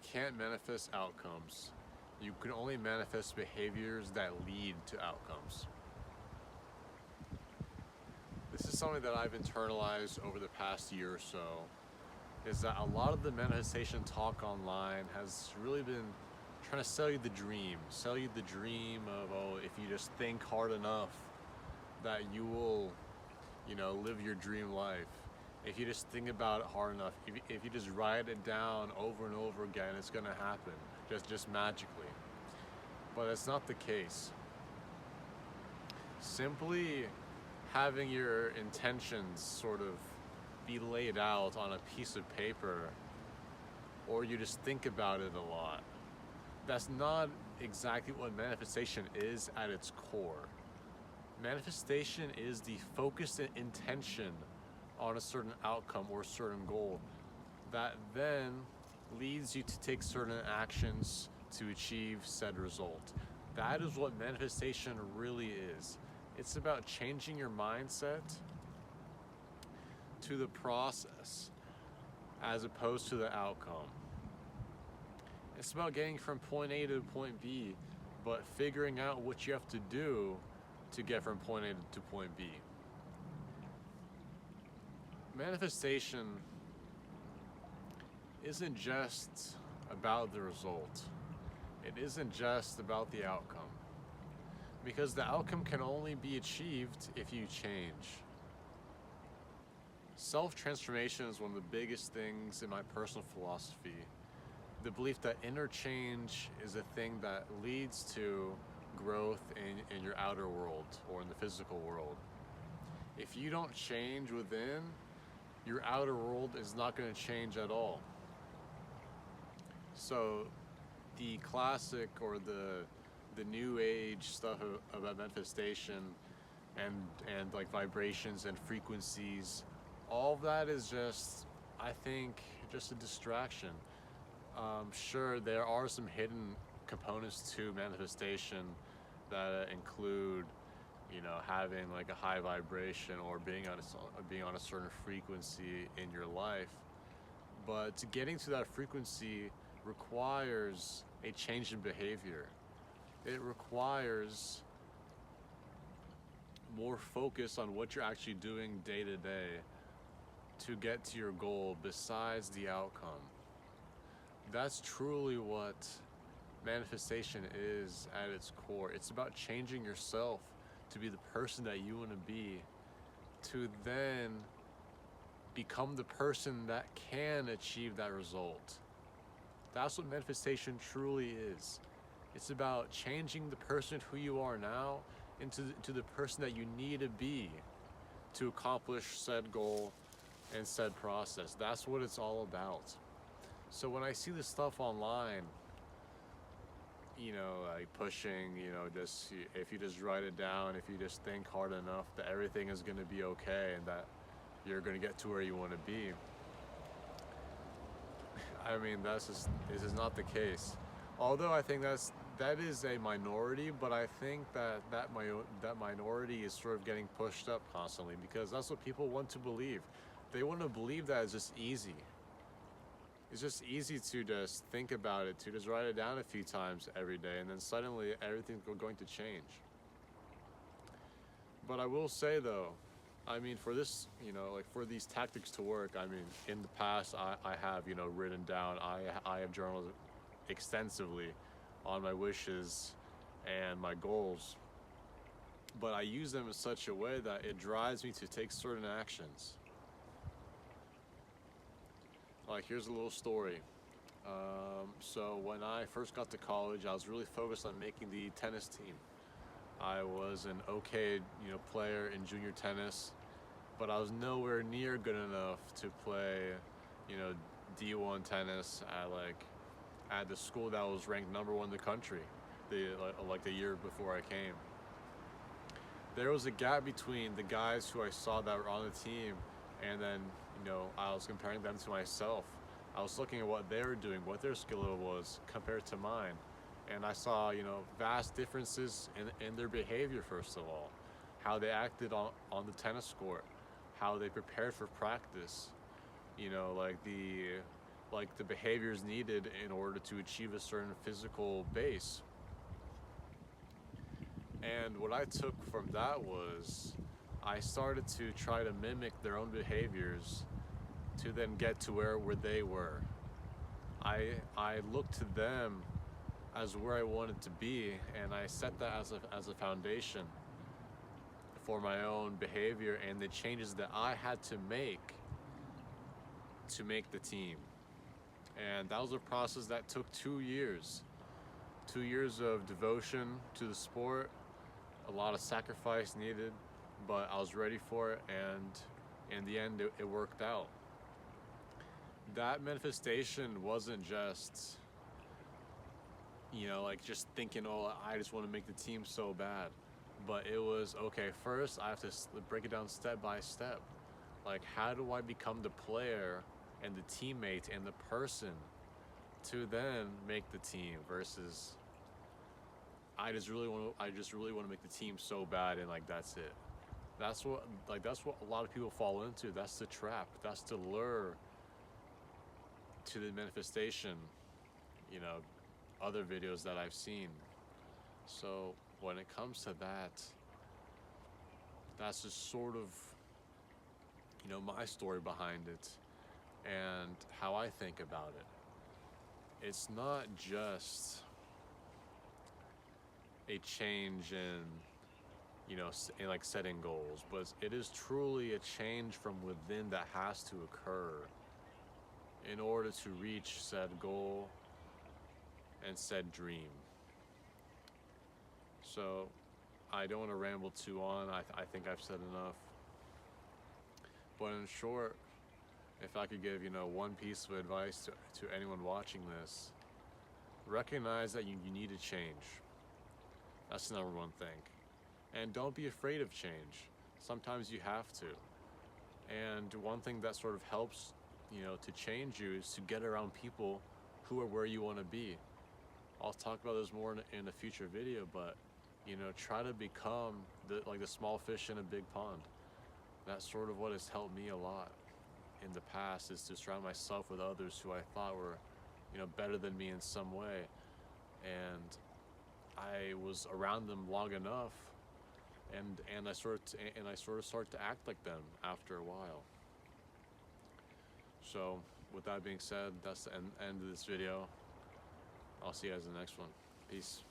You can't manifest outcomes. You can only manifest behaviors that lead to outcomes. This is something that I've internalized over the past year or so, is that a lot of the manifestation talk online has really been trying to sell you the dream of, oh, if you just think hard enough that you will, live your dream life. If you just think about it hard enough, if you just write it down over and over again, it's gonna happen, just magically. But that's not the case. Simply having your intentions sort of be laid out on a piece of paper, or you just think about it a lot, that's not exactly what manifestation is at its core. Manifestation is the focused intention on a certain outcome or a certain goal that then leads you to take certain actions to achieve said result. That is what manifestation really is. It's about changing your mindset to the process as opposed to the outcome. It's about getting from point A to point B, but figuring out what you have to do to get from point A to point B. Manifestation isn't just about the result. It isn't just about the outcome. Because the outcome can only be achieved if you change. Self-transformation is one of the biggest things in my personal philosophy. The belief that inner change is a thing that leads to growth in your outer world or in the physical world. If you don't change within, your outer world is not going to change at all. So the classic or the new age stuff about manifestation and like vibrations and frequencies, all of that is just, I think, just a distraction. Sure, there are some hidden components to manifestation that include, having like a high vibration or being on a certain frequency in your life. But getting to that frequency requires a change in behavior. It requires more focus on what you're actually doing day to day to get to your goal besides the outcome. That's truly what manifestation is at its core. It's about changing yourself to be the person that you want to be, to then become the person that can achieve that result. That's what manifestation truly is. It's about changing the person who you are now into the person that you need to be to accomplish said goal and said process. That's what it's all about. So when I see this stuff online, like pushing, just if you just write it down, if you just think hard enough, that everything is going to be okay and that you're going to get to where you want to be. I mean, this is not the case. Although I think that is a minority, but I think that minority is sort of getting pushed up constantly because that's what people want to believe. They want to believe that it's just easy. It's just easy to just think about it, to just write it down a few times every day, and then suddenly everything's going to change. But I will say though, I mean, for this, like for these tactics to work, I mean, in the past, I have, written down, I have journaled extensively on my wishes and my goals. But I use them in such a way that it drives me to take certain actions. Like, here's a little story. So when I first got to college, I was really focused on making the tennis team. I was an okay, player in junior tennis, but I was nowhere near good enough to play, D1 tennis at the school that was ranked number one in the country, the year before I came. There was a gap between the guys who I saw that were on the team, and then, I was comparing them to myself. I was looking at what they were doing, what their skill level was compared to mine. And I saw, vast differences in their behavior, first of all. How they acted on the tennis court, how they prepared for practice, like like the behaviors needed in order to achieve a certain physical base. And what I took from that was I started to try to mimic their own behaviors to then get to where they were. I looked to them as where I wanted to be, and I set that as a foundation for my own behavior and the changes that I had to make the team. And that was a process that took 2 years. 2 years of devotion to the sport, a lot of sacrifice needed, but I was ready for it, and in the end, it worked out. That manifestation wasn't just, like just thinking, oh, I just want to make the team so bad. But it was, okay, first I have to break it down step by step. Like, how do I become the player and the teammate and the person to then make the team versus I just really want to make the team so bad, and like that's it. That's what a lot of people fall into. That's the trap. That's the lure to the manifestation, other videos that I've seen. So when it comes to that, that's just sort of, my story behind it and how I think about it. It's not just a change in, in like setting goals, but it is truly a change from within that has to occur in order to reach said goal and said dream. So I don't want to ramble too on. I think I've said enough. But in short, if I could give, one piece of advice to anyone watching this, recognize that you need to change. That's the number one thing. And don't be afraid of change. Sometimes you have to. And one thing that sort of helps, to change you is to get around people who are where you want to be. I'll talk about this more in a future video, but, try to become the small fish in a big pond. That's sort of what has helped me a lot in the past, is to surround myself with others who I thought were, better than me in some way. And I was around them long enough, and I sort of start to act like them after a while. So with that being said, that's the end of this video. I'll see you guys in the next one. Peace.